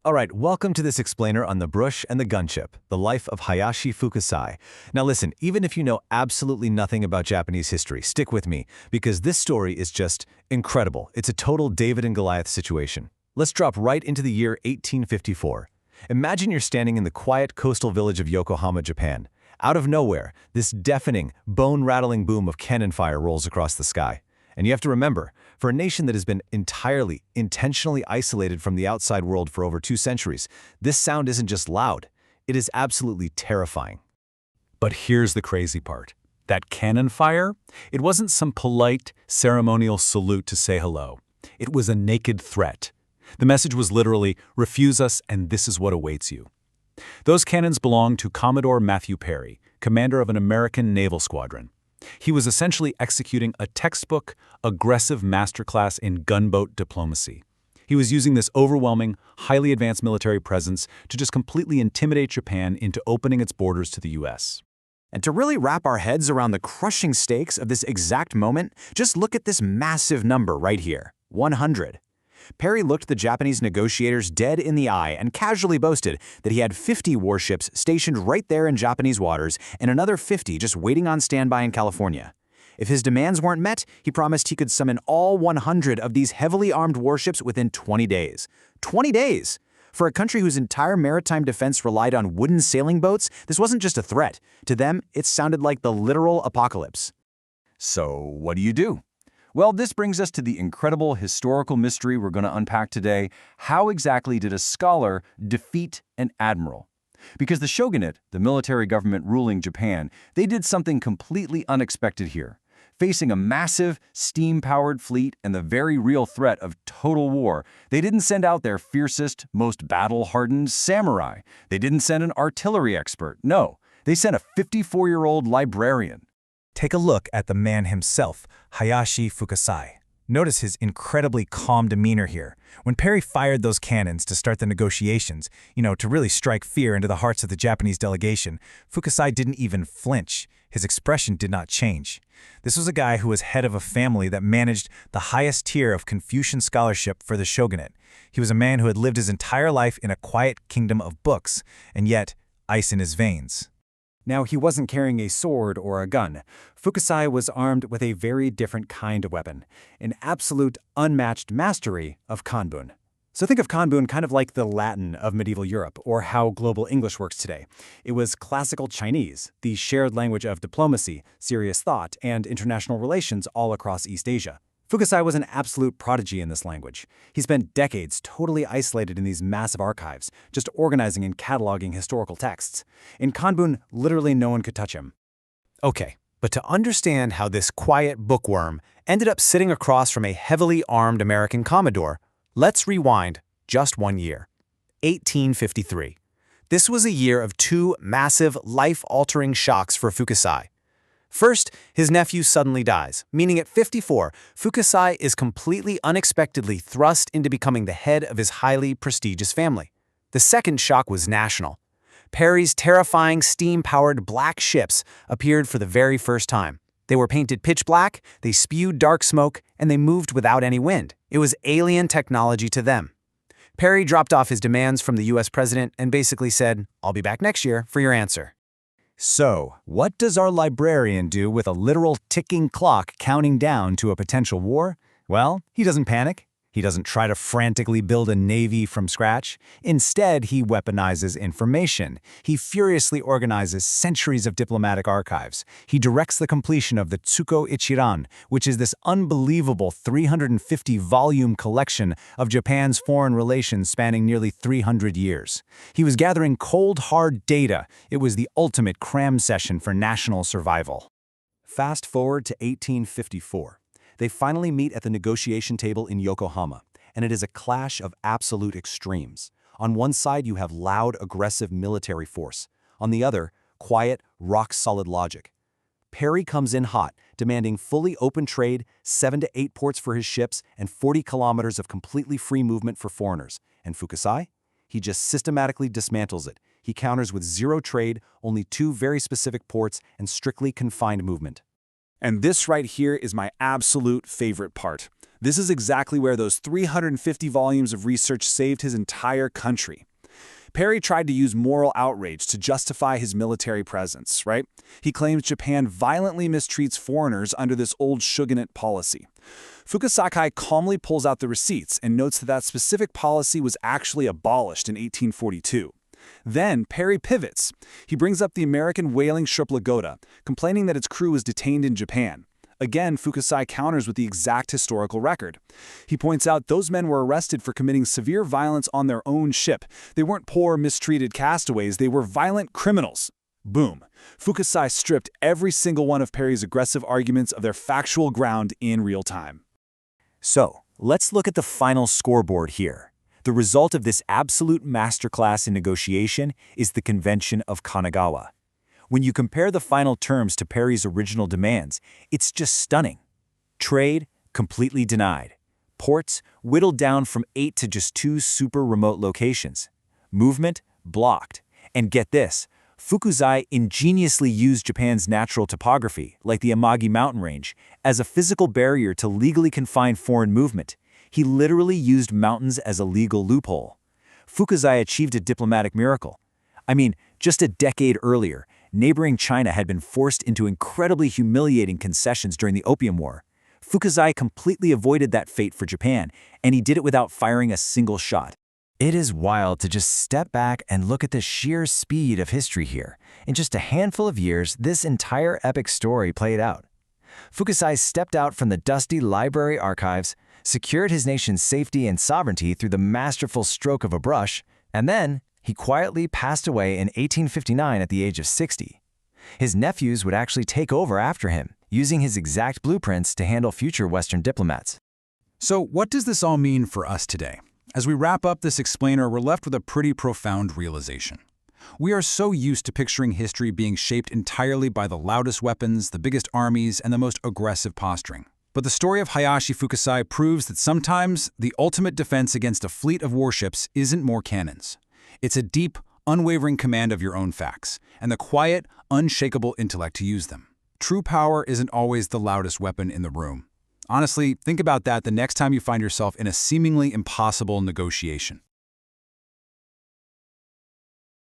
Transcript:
All right, welcome to this explainer on the Brush and the Gunship, the life of Hayashi Fukusai. Now listen, even if you know absolutely nothing about Japanese history, stick with me, because this story is just incredible. It's a total David and Goliath situation. Let's drop right into the year 1854. Imagine you're standing in the quiet coastal village of Yokohama, Japan. Out of nowhere, this deafening, bone-rattling boom of cannon fire rolls across the sky. And you have to remember, for a nation that has been entirely, intentionally isolated from the outside world for over 2 centuries, this sound isn't just loud, it is absolutely terrifying. But here's the crazy part. That cannon fire? It wasn't some polite, ceremonial salute to say hello. It was a naked threat. The message was literally, refuse us and this is what awaits you. Those cannons belonged to Commodore Perry, commander of an American naval squadron. He was essentially executing a textbook, aggressive masterclass in gunboat diplomacy. He was using this overwhelming, highly advanced military presence to just completely intimidate Japan into opening its borders to the US. And to really wrap our heads around the crushing stakes of this exact moment, just look at this massive number right here, 100. Perry looked the Japanese negotiators dead in the eye and casually boasted that he had 50 warships stationed right there in Japanese waters and another 50 just waiting on standby in California. If his demands weren't met, he promised he could summon all 100 of these heavily armed warships within 20 days. 20 days! For a country whose entire maritime defense relied on wooden sailing boats, this wasn't just a threat. To them, it sounded like the literal apocalypse. So, what do? Well, this brings us to the incredible historical mystery we're going to unpack today. How exactly did a scholar defeat an admiral? Because the shogunate, the military government ruling Japan, they did something completely unexpected here. Facing a massive, steam-powered fleet and the very real threat of total war, they didn't send out their fiercest, most battle-hardened samurai. They didn't send an artillery expert. No, they sent a 54-year-old librarian. Take a look at the man himself, Hayashi Fukusai. Notice his incredibly calm demeanor here. When Perry fired those cannons to start the negotiations, to really strike fear into the hearts of the Japanese delegation, Fukusai didn't even flinch. His expression did not change. This was a guy who was head of a family that managed the highest tier of Confucian scholarship for the shogunate. He was a man who had lived his entire life in a quiet kingdom of books, and yet ice in his veins. Now, he wasn't carrying a sword or a gun. Fukusai was armed with a very different kind of weapon, an absolute unmatched mastery of kanbun. So think of kanbun kind of like the Latin of medieval Europe, or how global English works today. It was classical Chinese, the shared language of diplomacy, serious thought, and international relations all across East Asia. Fukusai was an absolute prodigy in this language. He spent decades totally isolated in these massive archives, just organizing and cataloging historical texts. In kanbun, literally no one could touch him. Okay, but to understand how this quiet bookworm ended up sitting across from a heavily armed American Commodore, let's rewind just 1 year. 1853. This was a year of 2 massive, life-altering shocks for Fukusai. First, his nephew suddenly dies, meaning at 54, Fukusai is completely unexpectedly thrust into becoming the head of his highly prestigious family. The second shock was national. Perry's terrifying steam-powered black ships appeared for the very first time. They were painted pitch black, they spewed dark smoke, and they moved without any wind. It was alien technology to them. Perry dropped off his demands from the US president and basically said, "I'll be back next year for your answer." So, what does our librarian do with a literal ticking clock counting down to a potential war? Well, he doesn't panic. He doesn't try to frantically build a navy from scratch. Instead, he weaponizes information. He furiously organizes centuries of diplomatic archives. He directs the completion of the Tsuko Ichiran, which is this unbelievable 350-volume collection of Japan's foreign relations spanning nearly 300 years. He was gathering cold, hard data. It was the ultimate cram session for national survival. Fast forward to 1854. They finally meet at the negotiation table in Yokohama, and it is a clash of absolute extremes. On one side, you have loud, aggressive military force. On the other, quiet, rock-solid logic. Perry comes in hot, demanding fully open trade, 7 to 8 ports for his ships, and 40 kilometers of completely free movement for foreigners. And Fukusai? He just systematically dismantles it. He counters with 0 trade, only 2 very specific ports, and strictly confined movement. And this right here is my absolute favorite part. This is exactly where those 350 volumes of research saved his entire country. Perry tried to use moral outrage to justify his military presence, right? He claims Japan violently mistreats foreigners under this old shogunate policy. Fukusai calmly pulls out the receipts and notes that that specific policy was actually abolished in 1842. Then Perry pivots. He brings up the American whaling ship Lagoda, complaining that its crew was detained in Japan. Again, Fukusai counters with the exact historical record. He points out those men were arrested for committing severe violence on their own ship. They weren't poor, mistreated castaways, they were violent criminals. Boom. Fukusai stripped every single one of Perry's aggressive arguments of their factual ground in real time. So, let's look at the final scoreboard here. The result of this absolute masterclass in negotiation is the Convention of Kanagawa. When you compare the final terms to Perry's original demands, it's just stunning. Trade, completely denied. Ports, whittled down from 8 to just 2 super remote locations. Movement, blocked. And get this, Fukusai ingeniously used Japan's natural topography, like the Amagi mountain range, as a physical barrier to legally confine foreign movement. He literally used mountains as a legal loophole. Fukusai achieved a diplomatic miracle. I mean, just a decade earlier, neighboring China had been forced into incredibly humiliating concessions during the Opium War. Fukusai completely avoided that fate for Japan, and he did it without firing a single shot. It is wild to just step back and look at the sheer speed of history here. In just a handful of years, this entire epic story played out. Fukusai stepped out from the dusty library archives, secured his nation's safety and sovereignty through the masterful stroke of a brush, and then he quietly passed away in 1859 at the age of 60. His nephews would actually take over after him, using his exact blueprints to handle future Western diplomats. So what does this all mean for us today? As we wrap up this explainer, we're left with a pretty profound realization. We are so used to picturing history being shaped entirely by the loudest weapons, the biggest armies, and the most aggressive posturing. But the story of Hayashi Fukusai proves that sometimes the ultimate defense against a fleet of warships isn't more cannons. It's a deep, unwavering command of your own facts, and the quiet, unshakable intellect to use them. True power isn't always the loudest weapon in the room. Honestly, think about that the next time you find yourself in a seemingly impossible negotiation.